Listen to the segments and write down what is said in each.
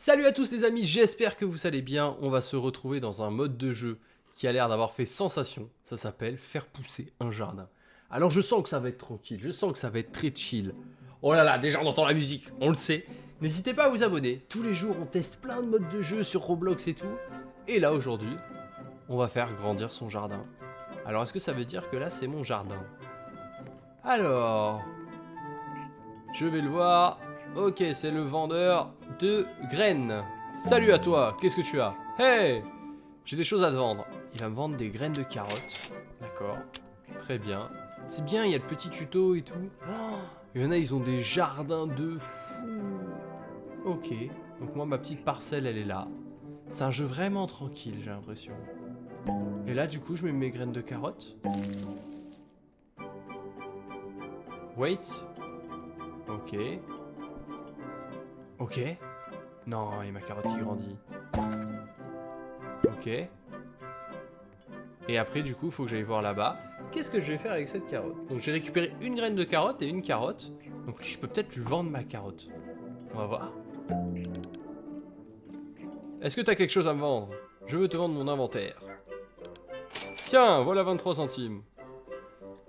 Salut à tous les amis, j'espère que vous allez bien. On va se retrouver dans un mode de jeu qui a l'air d'avoir fait sensation. Ça s'appelle faire pousser un jardin. Alors je sens que ça va être tranquille, je sens que ça va être très chill. Oh là là, déjà on entend la musique, on le sait. N'hésitez pas à vous abonner. Tous les jours on teste plein de modes de jeu sur Roblox et tout. Et là aujourd'hui, on va faire grandir son jardin. Alors est-ce que ça veut dire que là c'est mon jardin? Alors, je vais le voir. Ok, c'est le vendeur de graines. Salut à toi, qu'est-ce que tu as? Hey, j'ai des choses à te vendre. Il va me vendre des graines de carottes. D'accord, très bien. C'est bien, il y a le petit tuto et tout. Oh, il y en a, ils ont des jardins de fou. Ok, donc moi, ma petite parcelle, elle est là. C'est un jeu vraiment tranquille, j'ai l'impression. Et là, du coup, je mets mes graines de carottes. Wait. Ok. Ok. Non, il y a ma carotte qui grandit. Ok. Et après, du coup, il faut que j'aille voir là-bas. Qu'est-ce que je vais faire avec cette carotte? Donc, j'ai récupéré une graine de carotte et une carotte. Donc, je peux peut-être lui vendre ma carotte. On va voir. Est-ce que tu as quelque chose à me vendre? Je veux te vendre mon inventaire. Tiens, voilà 23 centimes.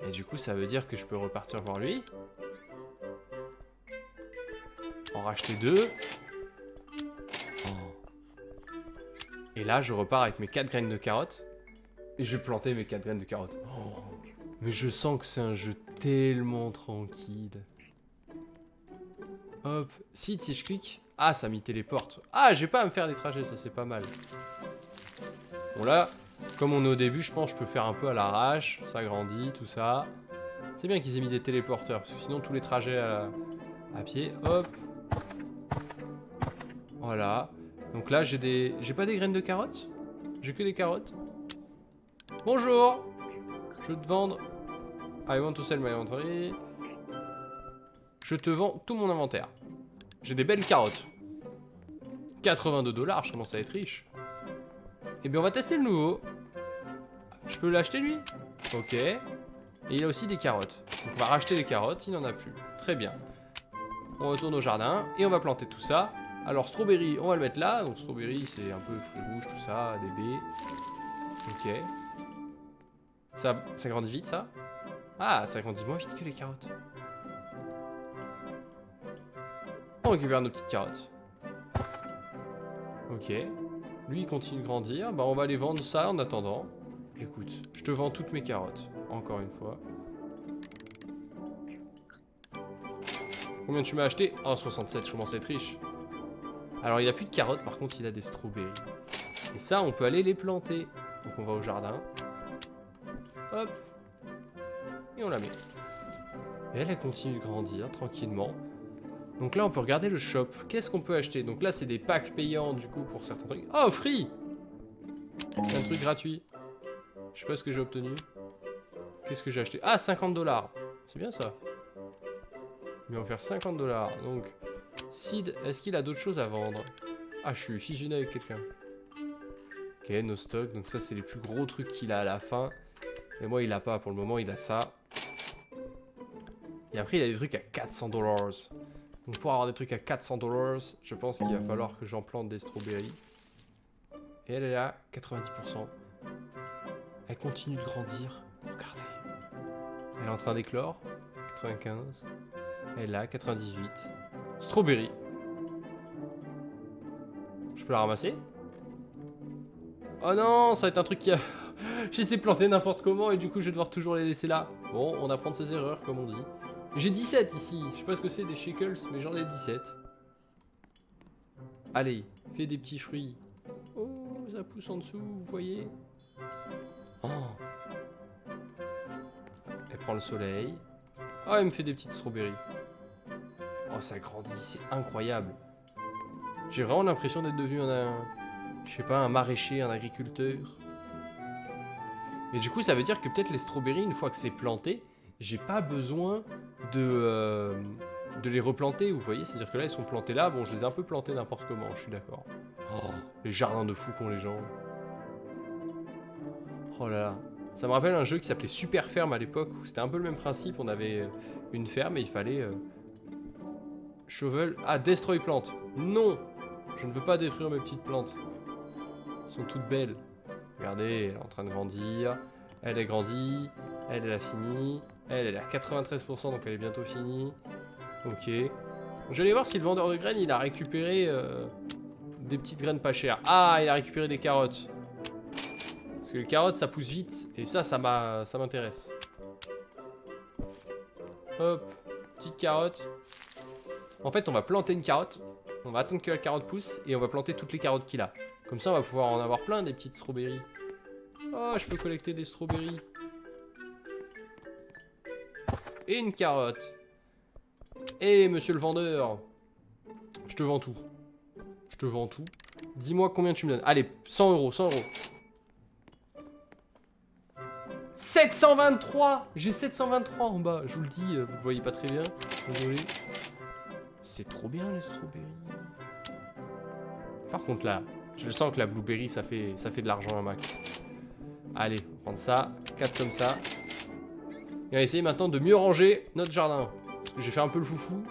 Et du coup, ça veut dire que je peux repartir voir lui. En racheter deux. Et là, je repars avec mes 4 graines de carottes. Et je vais planter mes 4 graines de carottes. Oh, mais je sens que c'est un jeu tellement tranquille. Hop. Si je clique... Ah, ça m'y téléporte. Ah, j'ai pas à me faire des trajets, ça c'est pas mal. Bon là, comme on est au début, je pense que je peux faire un peu à l'arrache. Ça grandit, tout ça. C'est bien qu'ils aient mis des téléporteurs, parce que sinon tous les trajets à pied. Hop. Voilà. Donc là, j'ai des... J'ai pas des graines de carottes? J'ai que des carottes. Bonjour. Je veux te vendre... I want to sell my inventory. Je te vends tout mon inventaire. J'ai des belles carottes. 82 $, je commence à être riche. Et bien on va tester le nouveau. Je peux l'acheter lui? Ok. Et il a aussi des carottes. Donc on va racheter les carottes, il n'en a plus. Très bien. On retourne au jardin et on va planter tout ça. Alors strawberry, on va le mettre là. Donc strawberry c'est un peu fruits rouges, tout ça, des baies. Ok. Ça grandit vite ça? Ah, ça grandit moins vite que les carottes. On récupère nos petites carottes. Ok. Lui il continue de grandir. Bah on va aller vendre ça en attendant. Écoute, je te vends toutes mes carottes. Encore une fois. Combien tu m'as acheté? Oh 67, je commence à être riche. Alors il a plus de carottes, par contre il a des strawberries. Et ça on peut aller les planter. Donc on va au jardin. Hop. Et on la met. Et elle continue de grandir tranquillement. Donc là on peut regarder le shop. Qu'est-ce qu'on peut acheter? Donc là c'est des packs payants du coup pour certains trucs. Oh free! C'est un truc gratuit. Je sais pas ce que j'ai obtenu. Qu'est-ce que j'ai acheté? Ah 50 $. C'est bien ça. Il va me faire 50 $. Donc Sid, est-ce qu'il a d'autres choses à vendre? Ah je suis fusionné avec quelqu'un. Ok, no stock. Donc ça c'est les plus gros trucs qu'il a à la fin. Mais moi il a pas pour le moment, il a ça. Et après il a des trucs à 400 $. Donc pour avoir des trucs à 400 $, je pense qu'il va falloir que j'en plante des strawberries. Et elle est là, 90%. Elle continue de grandir. Regardez. Elle est en train d'éclore. 95. Elle est là, 98. Strawberry. Je peux la ramasser? Oh non, ça va être un truc qui a... J'essaie de planter n'importe comment et du coup je vais devoir toujours les laisser là. Bon, on apprend de ses erreurs comme on dit. J'ai 17 ici. Je sais pas ce que c'est des shekels, mais j'en ai 17. Allez, fais des petits fruits. Oh, ça pousse en dessous, vous voyez? Oh. Elle prend le soleil. Oh, elle me fait des petites strawberries. Oh, ça grandit, c'est incroyable. J'ai vraiment l'impression d'être devenu je sais pas, un maraîcher, un agriculteur. Et du coup, ça veut dire que peut-être les strawberries, une fois que c'est planté, j'ai pas besoin de les replanter, vous voyez? C'est-à-dire que là, ils sont plantés là. Bon, je les ai un peu plantés n'importe comment, je suis d'accord. Oh, les jardins de fous qu'ont les gens. Oh là là. Ça me rappelle un jeu qui s'appelait Super Ferme à l'époque, où c'était un peu le même principe. On avait une ferme et il fallait... Shovel... Ah, Destroy Plant. Non! Je ne veux pas détruire mes petites plantes. Elles sont toutes belles. Regardez, elle est en train de grandir. Elle est grandie. Elle a fini. Elle est à 93%, donc elle est bientôt finie. Ok. Je vais aller voir si le vendeur de graines, il a récupéré des petites graines pas chères. Ah, il a récupéré des carottes. Parce que les carottes, ça pousse vite. Et ça m'intéresse. Hop, petite carotte. En fait, on va planter une carotte. On va attendre que la carotte pousse. Et on va planter toutes les carottes qu'il a. Comme ça, on va pouvoir en avoir plein, des petites strawberries. Oh, je peux collecter des strawberries. Et une carotte. Et monsieur le vendeur, je te vends tout. Je te vends tout. Dis-moi combien tu me donnes. Allez, 100 euros, 100 euros. 723. J'ai 723 en bas. Je vous le dis, vous le voyez pas très bien. Désolé. C'est trop bien les strawberries. Par contre là, je sens que la blueberry ça fait de l'argent un max. Allez, on va prendre ça. 4 comme ça. Et on va essayer maintenant de mieux ranger notre jardin. J'ai fait un peu le foufou.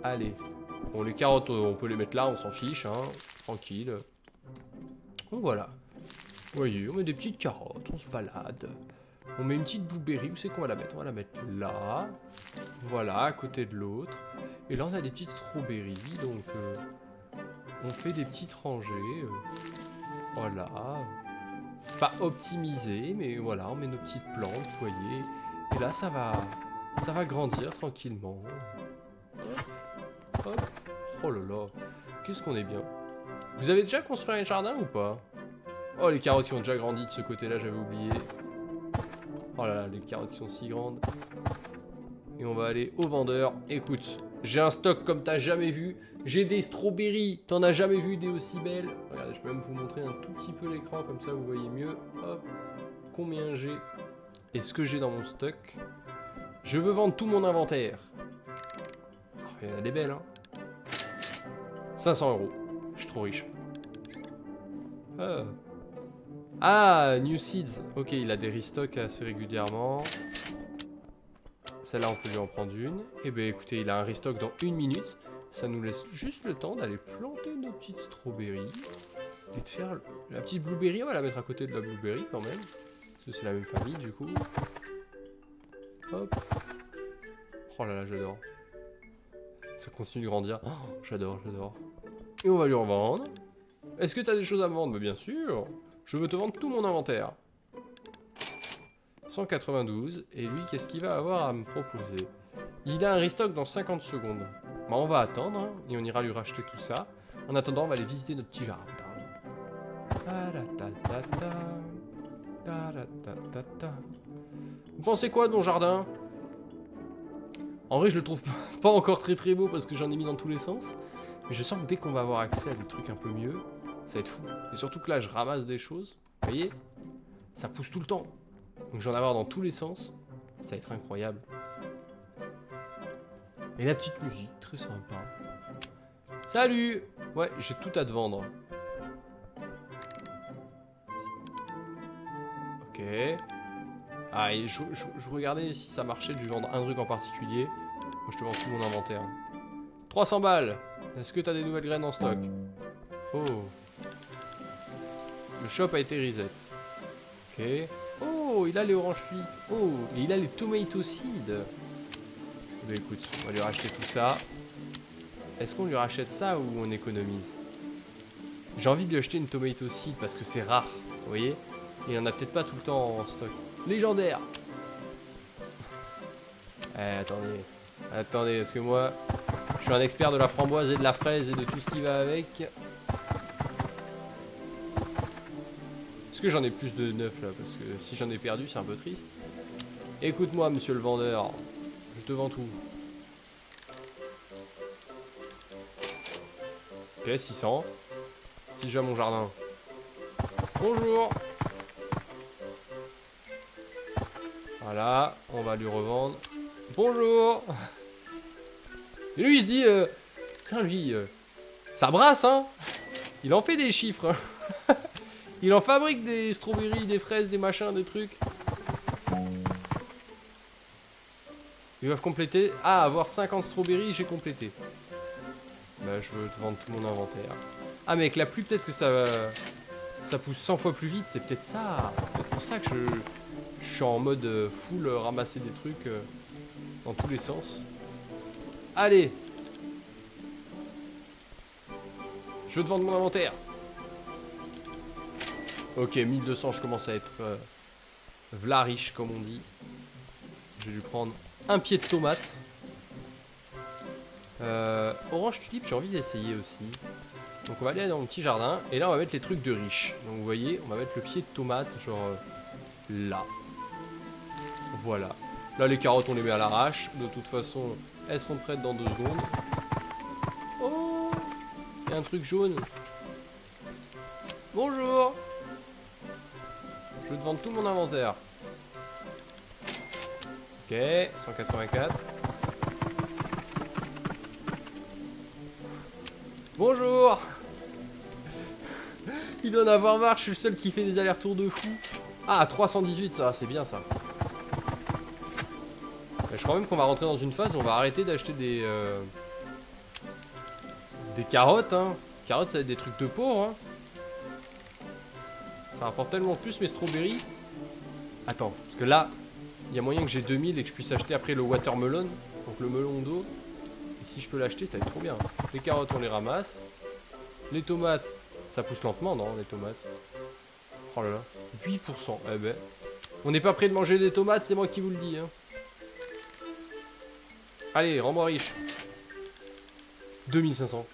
Allez. Bon, les carottes, on peut les mettre là, on s'en fiche, hein. Tranquille. Bon, voilà. Vous voyez, on met des petites carottes, on se balade. On met une petite blueberry, où c'est qu'on va la mettre? On va la mettre là. Voilà, à côté de l'autre. Et là, on a des petites strawberries, donc on fait des petites rangées. Voilà. Pas optimisé, mais voilà, on met nos petites plantes, vous voyez. Et là, ça va grandir tranquillement. Hop, hop. Oh là là, qu'est-ce qu'on est bien. Vous avez déjà construit un jardin ou pas? Oh, les carottes qui ont déjà grandi de ce côté-là, j'avais oublié. Oh là là, les carottes qui sont si grandes. Et on va aller au vendeur. Écoute, j'ai un stock comme t'as jamais vu. J'ai des strawberries, t'en as jamais vu des aussi belles. Regardez, je peux même vous montrer un tout petit peu l'écran, comme ça vous voyez mieux. Hop, combien j'ai et ce que j'ai dans mon stock. Je veux vendre tout mon inventaire. Oh, il y en a des belles, hein. 500 euros. Je suis trop riche. Ah, New Seeds. Ok, il a des restocks assez régulièrement. Celle-là, on peut lui en prendre une. Et ben écoutez, il a un restock dans 1 minute. Ça nous laisse juste le temps d'aller planter nos petites strawberries. Et de faire la petite blueberry. On va la mettre à côté de la blueberry quand même. Parce que c'est la même famille du coup. Hop. Oh là là, j'adore. Ça continue de grandir. Oh, j'adore, j'adore. Et on va lui revendre. Est-ce que tu as des choses à me vendre? Bien sûr. Je veux te vendre tout mon inventaire. 192. Et lui, qu'est-ce qu'il va avoir à me proposer? Il a un restock dans 50 secondes. Bah, on va attendre, hein, et on ira lui racheter tout ça. En attendant, on va aller visiter notre petit jardin. Vous pensez quoi de mon jardin? En vrai, je le trouve pas encore très très beau parce que j'en ai mis dans tous les sens. Mais je sens que dès qu'on va avoir accès à des trucs un peu mieux, ça va être fou. Et surtout que là, je ramasse des choses. Vous voyez? Ça pousse tout le temps. Donc je vais en avoir dans tous les sens. Ça va être incroyable. Et la petite musique, très sympa. Salut! Ouais, j'ai tout à te vendre. Ok. Ah, et je regardais si ça marchait de lui vendre un truc en particulier. Moi, je te vends tout mon inventaire. 300 balles! Est-ce que t'as des nouvelles graines en stock? Oh. Le shop a été reset. Ok. Oh, il a les oranges cuits. Oh, et il a les tomato seeds. Bah écoute, on va lui racheter tout ça. Est-ce qu'on lui rachète ça ou on économise? J'ai envie de lui acheter une tomato seed parce que c'est rare, vous voyez? Et il n'y en a peut-être pas tout le temps en stock. Légendaire! Attendez. Attendez, parce que moi, je suis un expert de la framboise et de la fraise et de tout ce qui va avec. Est-ce que j'en ai plus de neuf là? Parce que si j'en ai perdu, c'est un peu triste. Écoute-moi, monsieur le vendeur. Je te vends tout. Ok, 600. Si j'ai à mon jardin. Bonjour. Voilà, on va lui revendre. Bonjour. Et lui, il se dit... Tiens, lui, ça brasse, hein. Il en fait des chiffres. Hein. Il en fabrique des strawberries, des fraises, des machins, des trucs. Ils doivent compléter. Ah, avoir 50 strawberries, j'ai complété. Bah, je veux te vendre tout mon inventaire. Ah, mais avec la pluie, peut-être que ça pousse 100 fois plus vite. C'est peut-être ça. C'est pour ça que je suis en mode full ramasser des trucs dans tous les sens. Allez! Je veux te vendre mon inventaire. Ok, 1200, je commence à être v'la riche, comme on dit. Je vais lui prendre un pied de tomate. Orange tulipe, j'ai envie d'essayer aussi. Donc on va aller dans mon petit jardin. Et là, on va mettre les trucs de riche. Donc vous voyez, on va mettre le pied de tomate, genre là. Voilà. Là, les carottes, on les met à l'arrache. De toute façon, elles seront prêtes dans 2 secondes. Oh! Il y a un truc jaune. Bonjour! Je vais te vendre tout mon inventaire. Ok, 184. Bonjour! Il doit en avoir marre, je suis le seul qui fait des allers-retours de fou. Ah, 318, ça, c'est bien ça. Je crois même qu'on va rentrer dans une phase où on va arrêter d'acheter des carottes, hein. Carottes, ça va être des trucs de pauvres, hein. Ça rapporte tellement plus mes strawberries. Attends, parce que là, il y a moyen que j'ai 2000 et que je puisse acheter après le watermelon, donc le melon d'eau. Et si je peux l'acheter, ça va être trop bien. Les carottes, on les ramasse. Les tomates, ça pousse lentement, non, les tomates? Oh là là, 8%. Eh ben, on n'est pas prêt de manger des tomates, c'est moi qui vous le dis, hein. Allez, rends-moi riche. 2500.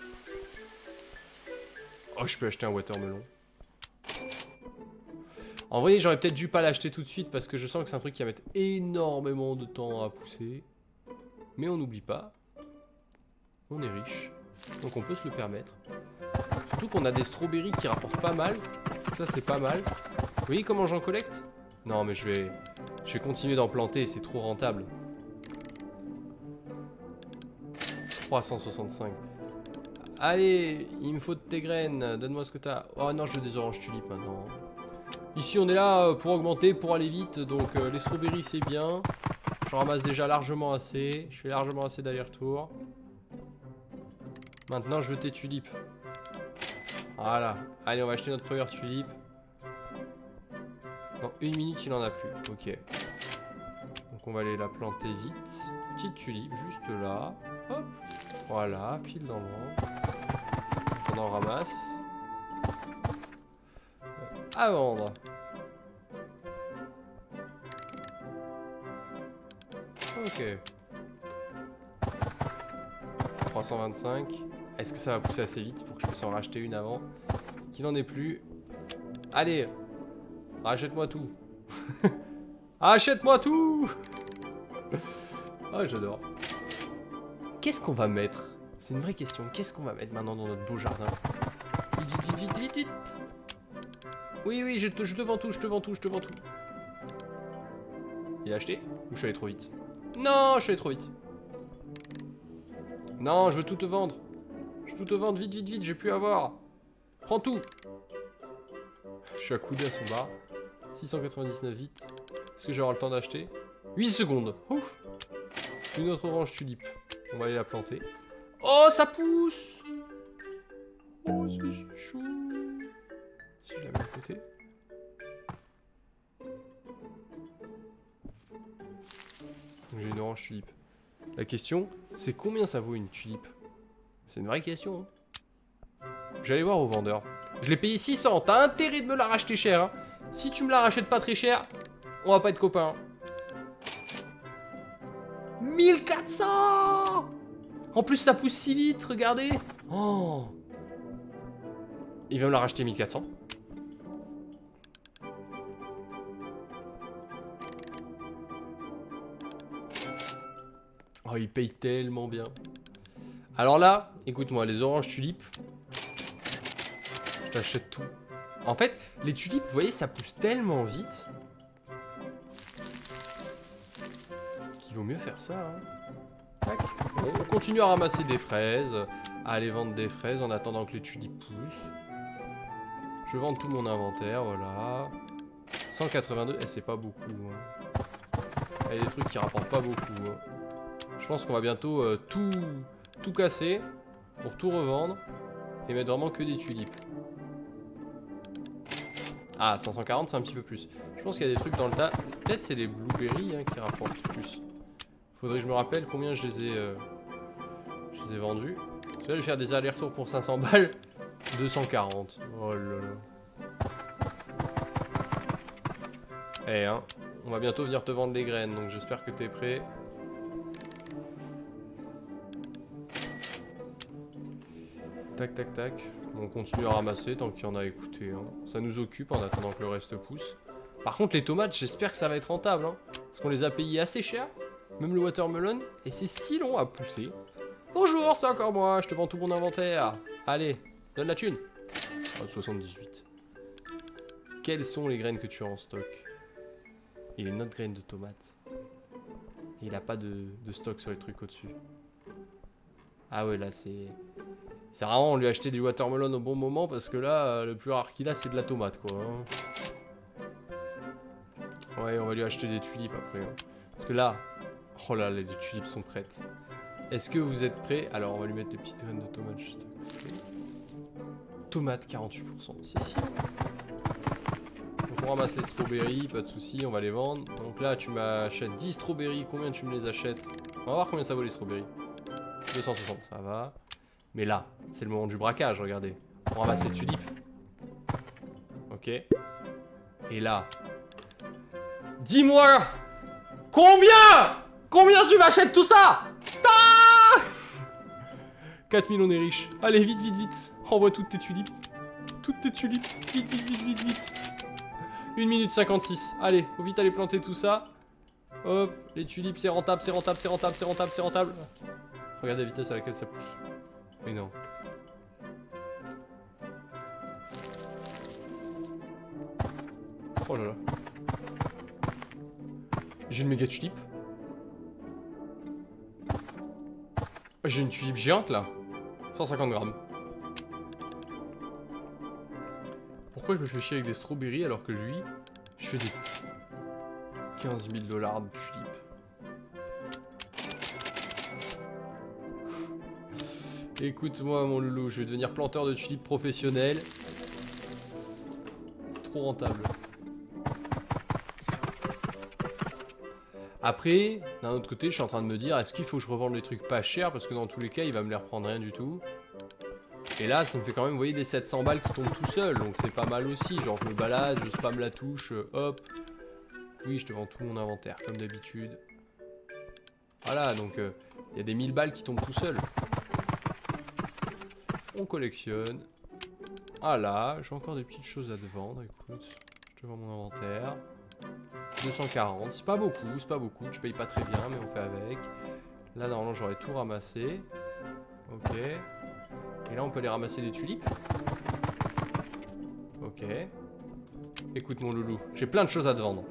Oh, je peux acheter un watermelon. En vrai, j'aurais peut-être dû pas l'acheter tout de suite parce que je sens que c'est un truc qui va mettre énormément de temps à pousser. Mais on n'oublie pas, on est riche, donc on peut se le permettre. Surtout qu'on a des strawberries qui rapportent pas mal. Ça, c'est pas mal. Vous voyez comment j'en collecte? Non, mais je vais continuer d'en planter, c'est trop rentable. 365. Allez, il me faut de tes graines. Donne-moi ce que t'as. Oh non, je veux des oranges tulipes maintenant. Ici, on est là pour augmenter, pour aller vite. Donc, les strawberries, c'est bien. Je ramasse déjà largement assez. Je fais largement assez d'aller-retour. Maintenant, je veux tes tulipes. Voilà. Allez, on va acheter notre première tulipe. Dans 1 minute, il en a plus. Ok. Donc, on va aller la planter vite. Petite tulipe, juste là. Hop. Voilà, pile dans le rang. On en ramasse. À vendre. Ok. 325. Est-ce que ça va pousser assez vite pour que je puisse en racheter une avant? Qu'il n'en ait plus. Allez. Rachète-moi tout. Achète-moi tout. Ah, j'adore. Qu'est-ce qu'on va mettre? C'est une vraie question. Qu'est-ce qu'on va mettre maintenant dans notre beau jardin? Vite, vite, vite, vite, vite, vite. Oui, oui, je te vends tout, je te vends tout, je te vends tout. Il a acheté? Ou je suis allé trop vite? Non, je suis allé trop vite. Non, je veux tout te vendre. Je veux tout te vendre, vite, vite, vite, j'ai plus à voir. Prends tout. Je suis accoudé à son bar. 699 vite. Est-ce que je vais avoir le temps d'acheter? 8 secondes. Ouf. Une autre orange tulipe. On va aller la planter. Oh, ça pousse. Oh, c'est chaud. Si je la mets à côté. J'ai une orange tulipe. La question, c'est combien ça vaut une tulipe? C'est une vraie question. Hein. J'allais voir au vendeur. Je l'ai payé 600. T'as intérêt de me la racheter cher. Hein. Si tu me la rachètes pas très cher, on va pas être copains. 1400. En plus, ça pousse si vite, regardez. Oh. Il va me la racheter 1400. Oh, il paye tellement bien. Alors là, écoute-moi, les oranges tulipes, je t'achète tout. En fait, les tulipes, vous voyez, ça pousse tellement vite qu'il vaut mieux faire ça. Hein. Tac. On continue à ramasser des fraises, à aller vendre des fraises en attendant que les tulipes poussent. Je vends tout mon inventaire, voilà. 182, et c'est pas beaucoup. Hein. Il y a des trucs qui rapportent pas beaucoup. Hein. Je pense qu'on va bientôt tout casser. pour tout revendre et mettre vraiment que des tulipes. Ah, 540, c'est un petit peu plus. Je pense qu'il y a des trucs dans le tas. Peut-être c'est les blueberries hein, qui rapportent plus. Faudrait que je me rappelle combien je les ai vendus. Je vais faire des allers-retours pour 500 balles. 240. Oh là là. Eh hein, on va bientôt venir te vendre les graines, donc j'espère que t'es prêt. Tac tac tac. On continue à ramasser tant qu'il y en a à écouter. Hein. Ça nous occupe en attendant que le reste pousse. Par contre les tomates, j'espère que ça va être rentable. Hein, parce qu'on les a payées assez cher. Même le watermelon. Et c'est si long à pousser. Bonjour, c'est encore moi. Je te vends tout mon inventaire. Allez, donne la thune. Oh, 78. Quelles sont les graines que tu as en stock? Il est notre graine de tomate. Et il a pas de stock sur les trucs au-dessus. Ah ouais, là c'est... C'est vraiment, on lui a acheté du watermelon au bon moment parce que là, le plus rare qu'il a, c'est de la tomate, quoi. Hein. Ouais, on va lui acheter des tulipes après. Hein. Parce que là, oh là, les tulipes sont prêtes. Est-ce que vous êtes prêts? Alors, on va lui mettre des petites graines de tomates juste à côté. Tomate, 48%. Si. Donc, on ramasse les strawberries, pas de soucis, on va les vendre. Donc là, tu m'achètes 10 strawberries. Combien tu me les achètes? On va voir combien ça vaut les strawberries. 260, ça va. Mais là, c'est le moment du braquage, regardez. On ramasse les tulipes. Ok. Et là... Dis-moi Combien tu m'achètes tout ça? 4000, on est riche. Allez, vite. Renvoie toutes tes tulipes. Vite. 1 minute 56. Allez, faut vite aller planter tout ça. Hop, les tulipes, c'est rentable. Regarde la vitesse à laquelle ça pousse. Mais non. Oh là là. J'ai une méga tulipe. J'ai une tulipe géante là. 150 grammes. Pourquoi je me fais chier avec des strawberries alors que lui, je fais des 15 000 $ de tulipes. Écoute-moi mon loulou, je vais devenir planteur de tulipes professionnel. C'est trop rentable. Après, d'un autre côté, je suis en train de me dire, est-ce qu'il faut que je revende les trucs pas chers? Parce que dans tous les cas, il va me les reprendre rien du tout. Et là, ça me fait quand même, vous voyez, des 700 balles qui tombent tout seul. Donc c'est pas mal aussi. Genre, je me balade, je spam la touche, hop. Oui, je te vends tout mon inventaire, comme d'habitude. Voilà, donc il y a des 1000 balles qui tombent tout seul. On collectionne. Ah là, j'ai encore des petites choses à te vendre. Écoute, je te vends mon inventaire. 240, c'est pas beaucoup, tu payes pas très bien, mais on fait avec. Là, normalement, j'aurais tout ramassé. Ok. Et là, on peut aller ramasser des tulipes. Ok. Écoute, mon loulou, j'ai plein de choses à te vendre.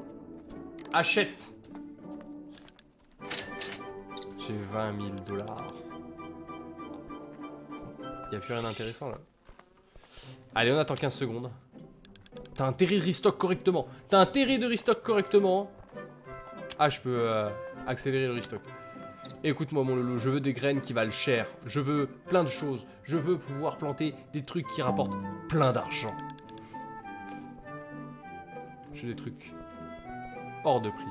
Achète. J'ai 20 000 $. Y a plus rien d'intéressant là. Allez, on attend 15 secondes. T'as intérêt de restock correctement. Ah, je peux accélérer le restock. Écoute-moi mon loulou, je veux des graines qui valent cher. Je veux plein de choses. Je veux pouvoir planter des trucs qui rapportent plein d'argent. J'ai des trucs hors de prix.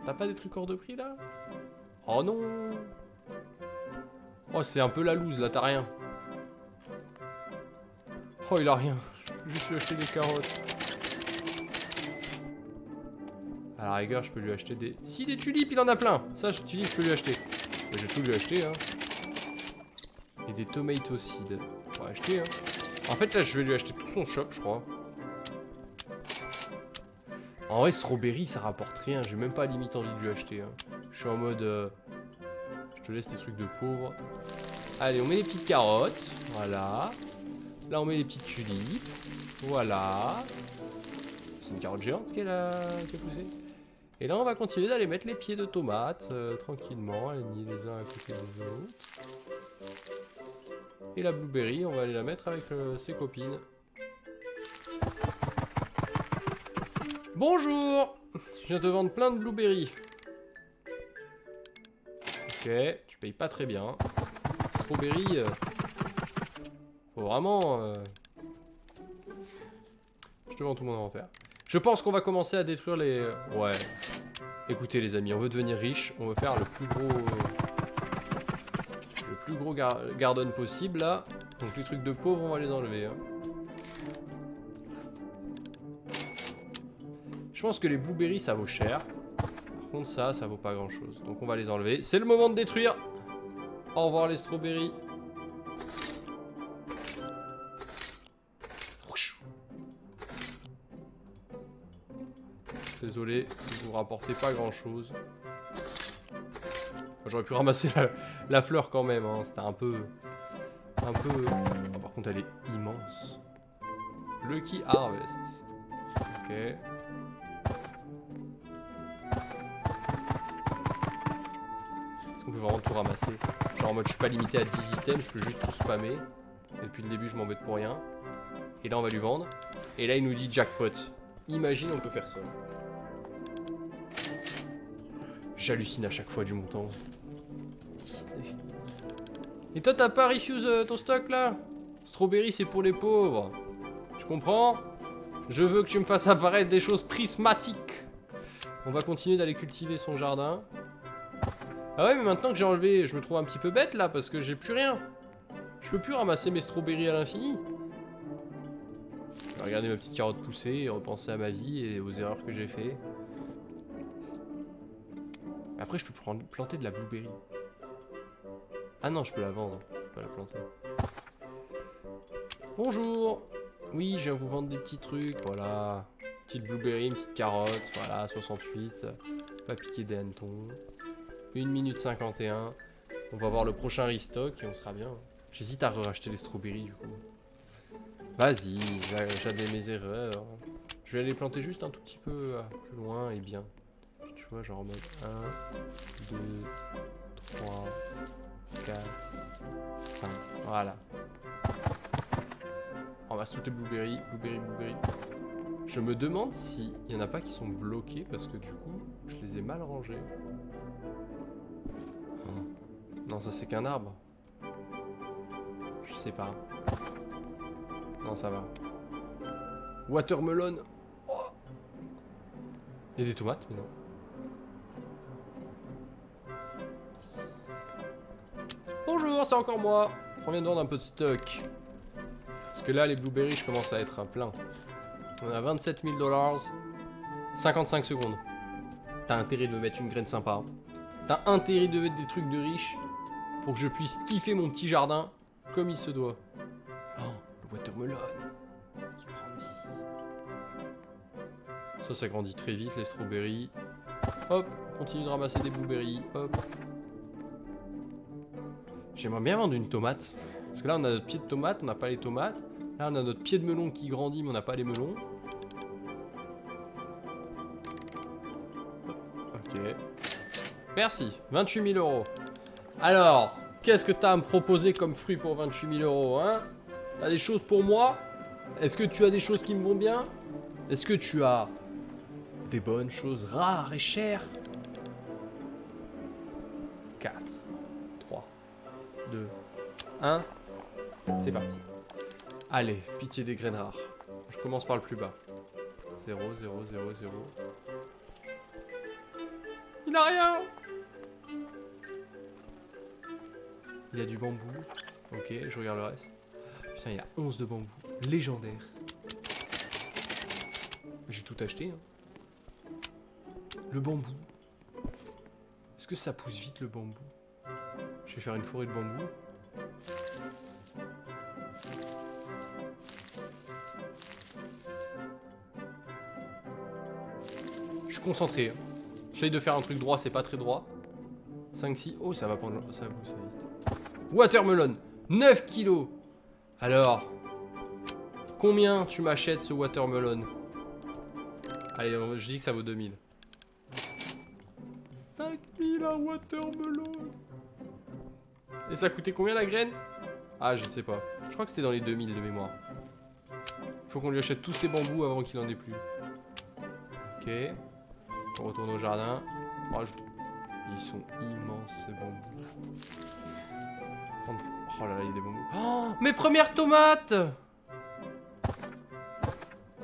T'as pas des trucs hors de prix là? Oh non. Oh, c'est un peu la loose là, t'as rien. Oh, il a rien. Je vais juste lui acheter des carottes. À la rigueur, je peux lui acheter des... Si, des tulipes, il en a plein. Ça, tulipes, je peux lui acheter. Je vais tout lui acheter, hein. Et des tomato seeds. On va acheter, hein. En fait, là, je vais lui acheter tout son shop, je crois. En vrai, strawberry, ça rapporte rien. J'ai même pas limite envie de lui acheter, hein. Je suis en mode... Je te laisse des trucs de pauvre. Allez, on met les petites carottes. Voilà. Là, on met les petites tulipes. Voilà. C'est une carotte géante qui a poussé. Et là, on va continuer d'aller mettre les pieds de tomates tranquillement, alignés les uns à côté des autres. Et la blueberry, on va aller la mettre avec ses copines. Bonjour! Je viens te vendre plein de blueberries. Ok, tu payes pas très bien. strawberries. Faut vraiment... Je te vends tout mon inventaire. Je pense qu'on va commencer à détruire les... Ouais. Écoutez les amis, on veut devenir riche. On veut faire le plus gros garden possible là. Donc les trucs de pauvres, on va les enlever. Hein. Je pense que les blueberries ça vaut cher. Par contre ça vaut pas grand chose. Donc on va les enlever. C'est le moment de détruire. Au revoir les strawberries. Désolé, vous rapportez pas grand chose. J'aurais pu ramasser la fleur quand même, hein. C'était un peu... Oh, par contre elle est immense. Lucky Harvest. Ok. Est-ce qu'on peut vraiment tout ramasser? Genre en mode je suis pas limité à 10 items, je peux juste tout spammer. Et depuis le début je m'embête pour rien. Et là on va lui vendre. Et là il nous dit jackpot. Imagine on peut faire ça. J'hallucine à chaque fois du montant. Et toi t'as pas refuse ton stock là? Strawberry c'est pour les pauvres. Je comprends. Je veux que tu me fasses apparaître des choses prismatiques. On va continuer d'aller cultiver son jardin. Ah ouais mais maintenant que j'ai enlevé, je me trouve un petit peu bête là parce que j'ai plus rien. Je peux plus ramasser mes strawberries à l'infini. Je vais regarder ma petite carotte pousser et repenser à ma vie et aux erreurs que j'ai fait. Après je peux planter de la blueberry. Ah non je peux la vendre, je peux pas la planter. Bonjour. Oui je viens vous vendre des petits trucs, voilà. Petite blueberry, une petite carotte, voilà 68. Pas piquer des hannetons. 1 minute 51. On va voir le prochain restock et on sera bien. J'hésite à racheter les strawberries du coup. Vas-y, j'avais mes erreurs. Je vais les planter juste un tout petit peu plus loin et bien. Tu vois, genre en mode 1, 2, 3, 4, 5. Voilà. On va toutes les blueberries. Blueberry. Je me demande s'il y en a pas qui sont bloqués parce que du coup, je les ai mal rangés. Non, ça c'est qu'un arbre. Je sais pas. Non, ça va. Watermelon. Oh. Il y a des tomates, mais non. Bonjour, c'est encore moi. On vient de vendre un peu de stock. Parce que là, les blueberries, je commence à être plein. On a 27 000 $. 55 secondes. T'as intérêt de me mettre une graine sympa. Hein. T'as intérêt de mettre des trucs de riche pour que je puisse kiffer mon petit jardin comme il se doit. Oh, le watermelon qui grandit. Ça grandit très vite, les strawberries. Hop, on continue de ramasser des blueberries. Hop. J'aimerais bien vendre une tomate. Parce que là, on a notre pied de tomate, on n'a pas les tomates. Là, on a notre pied de melon qui grandit, mais on n'a pas les melons. Ok. Merci, 28 000 €. Alors, qu'est-ce que t'as à me proposer comme fruit pour 28 000 €, hein? T'as des choses pour moi? Est-ce que tu as des choses qui me vont bien? Est-ce que tu as des bonnes choses rares et chères? 4, 3, 2, 1. C'est parti. Allez, pitié des graines rares. Je commence par le plus bas. 0, 0, 0, 0. Il n'a rien! Il y a du bambou. Ok, je regarde le reste. Putain, il y a 11 de bambou. Légendaire. J'ai tout acheté. Hein. Le bambou. Est-ce que ça pousse vite le bambou? Je vais faire une forêt de bambou. Je suis concentré. Hein. J'essaye de faire un truc droit, c'est pas très droit. 5, 6. Oh, ça va prendre. Ça pousse vite. Watermelon. 9 kilos. Alors. Combien tu m'achètes ce watermelon? Allez, je dis que ça vaut 2000. 5000 un watermelon. Et ça coûtait combien la graine? Ah, je sais pas. Je crois que c'était dans les 2000 de mémoire. Faut qu'on lui achète tous ces bambous avant qu'il en ait plus. Ok. On retourne au jardin. Oh, ils sont immenses ces bambous. Oh là là, il y a des bambous. Oh, mes premières tomates!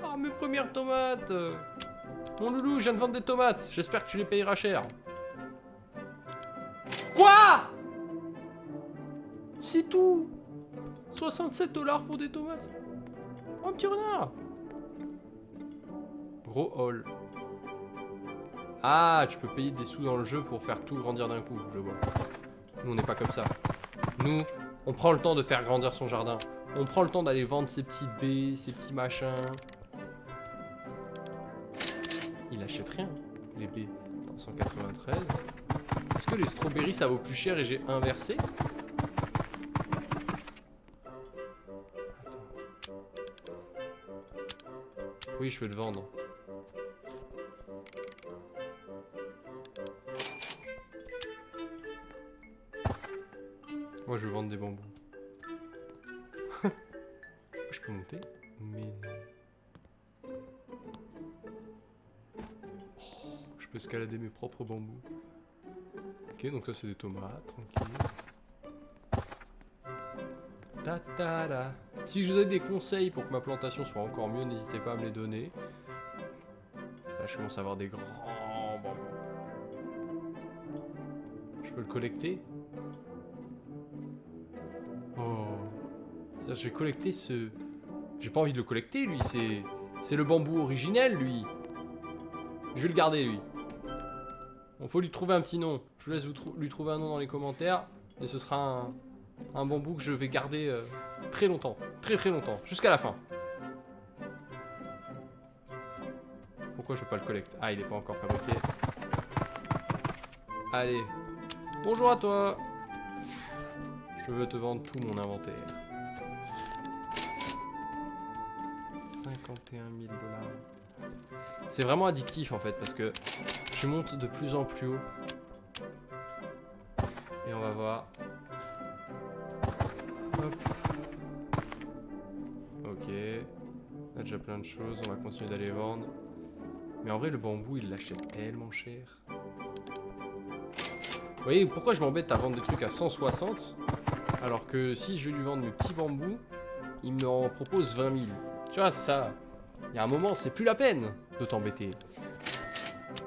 Oh, mes premières tomates! Mon loulou, je viens de vendre des tomates. J'espère que tu les payeras cher. Quoi? C'est tout? 67 $ pour des tomates? Oh, un petit renard! Gros haul. Ah, tu peux payer des sous dans le jeu pour faire tout grandir d'un coup, je vois. Nous, on n'est pas comme ça. Nous, on prend le temps de faire grandir son jardin. On prend le temps d'aller vendre ses petites baies, ses petits machins. Il achète rien, les baies. Dans 193. Est-ce que les strawberries, ça vaut plus cher et j'ai inversé? Oui, je veux le vendre. Moi, je veux vendre des bambous. Je peux monter? Mais non. Oh, je peux escalader mes propres bambous. Ok, donc ça, c'est des tomates, tranquille. Ta-ta-da. Si je vous ai des conseils pour que ma plantation soit encore mieux, n'hésitez pas à me les donner. Là, je commence à avoir des grands bambous. Je peux le collecter? Oh. Je vais collecter ce... J'ai pas envie de le collecter, lui. C'est le bambou originel, lui. Je vais le garder, lui. Il faut lui trouver un petit nom. Je vous laisse lui trouver un nom dans les commentaires. Et ce sera un bambou que je vais garder très longtemps. Très très longtemps. Jusqu'à la fin. Pourquoi je peux pas le collecter? Ah, il est pas encore fabriqué. Allez. Bonjour à toi. Je veux te vendre tout mon inventaire. 51 000 $. C'est vraiment addictif en fait parce que je monte de plus en plus haut. Et on va voir. Hop. Ok. On a déjà plein de choses, on va continuer d'aller vendre. Mais en vrai le bambou il l'achète tellement cher. Vous voyez pourquoi je m'embête à vendre des trucs à 160 alors que si je vais lui vendre mes petits bambous, il me en propose 20 000. Tu vois, ça, il y a un moment, c'est plus la peine de t'embêter.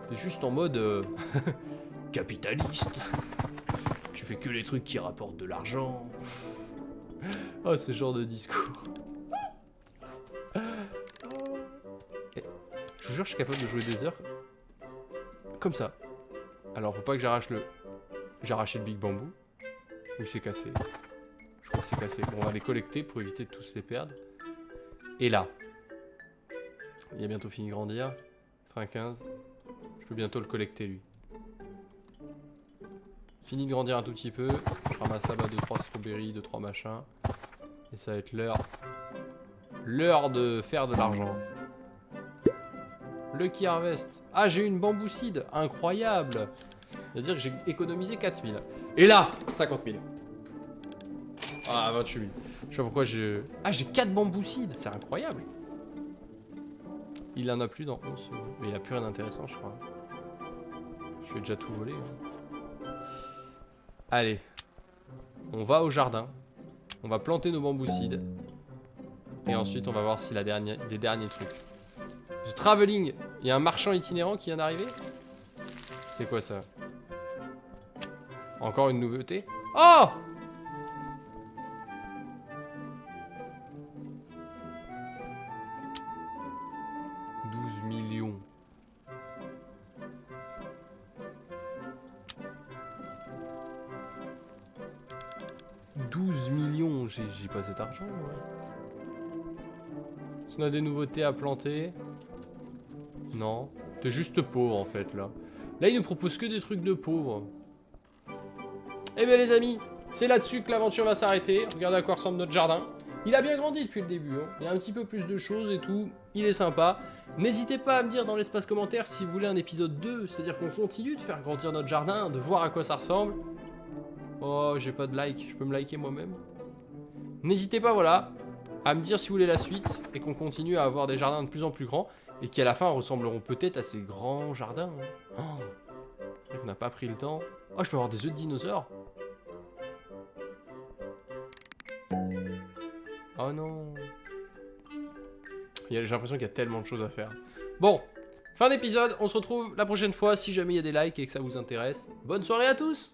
T'es juste en mode capitaliste. Tu fais que les trucs qui rapportent de l'argent. Oh, ce genre de discours. Et, je vous jure, je suis capable de jouer des heures comme ça. Alors, faut pas que j'arrache le... J'ai arraché le big bambou. Ou il s'est cassé. Je crois que c'est cassé. Bon, on va les collecter pour éviter de tous les perdre. Et là, il a bientôt fini de grandir. 95. Je peux bientôt le collecter, lui. Fini de grandir un tout petit peu. Je ramasse là-bas 2-3 strawberries, 2-3 machins. Et ça va être l'heure. L'heure de faire de l'argent. Lucky Harvest. Ah, j'ai eu une bamboucide. Incroyable. C'est-à-dire que j'ai économisé 4 000. Et là, 50 000. Ah, 28 000. Je sais pas pourquoi je... Ah, j'ai 4 bamboucides. C'est incroyable. Il en a plus dans 11 secondes. Mais il a plus rien d'intéressant, je crois. Je vais déjà tout voler. Hein. Allez. On va au jardin. On va planter nos bamboucides. Et ensuite, on va voir si des derniers trucs. The travelling. Il y a un marchand itinérant qui vient d'arriver. C'est quoi ça? Encore une nouveauté. Oh! Millions. 12 millions, j'ai pas cet argent. Est-ce qu'on a des nouveautés à planter? Non. T'es juste pauvre en fait là. Là il nous propose que des trucs de pauvres. Eh bien les amis, c'est là-dessus que l'aventure va s'arrêter. Regardez à quoi ressemble notre jardin. Il a bien grandi depuis le début, hein. Il y a un petit peu plus de choses et tout. Il est sympa. N'hésitez pas à me dire dans l'espace commentaire si vous voulez un épisode 2. C'est-à-dire qu'on continue de faire grandir notre jardin, de voir à quoi ça ressemble. Oh, j'ai pas de like. Je peux me liker moi-même. N'hésitez pas, voilà, à me dire si vous voulez la suite. Et qu'on continue à avoir des jardins de plus en plus grands. Et qui à la fin ressembleront peut-être à ces grands jardins. Hein. Oh, on n'a pas pris le temps. Oh, je peux avoir des œufs de dinosaures. Oh non. J'ai l'impression qu'il y a tellement de choses à faire. Bon, fin d'épisode, on se retrouve la prochaine fois si jamais il y a des likes et que ça vous intéresse. Bonne soirée à tous!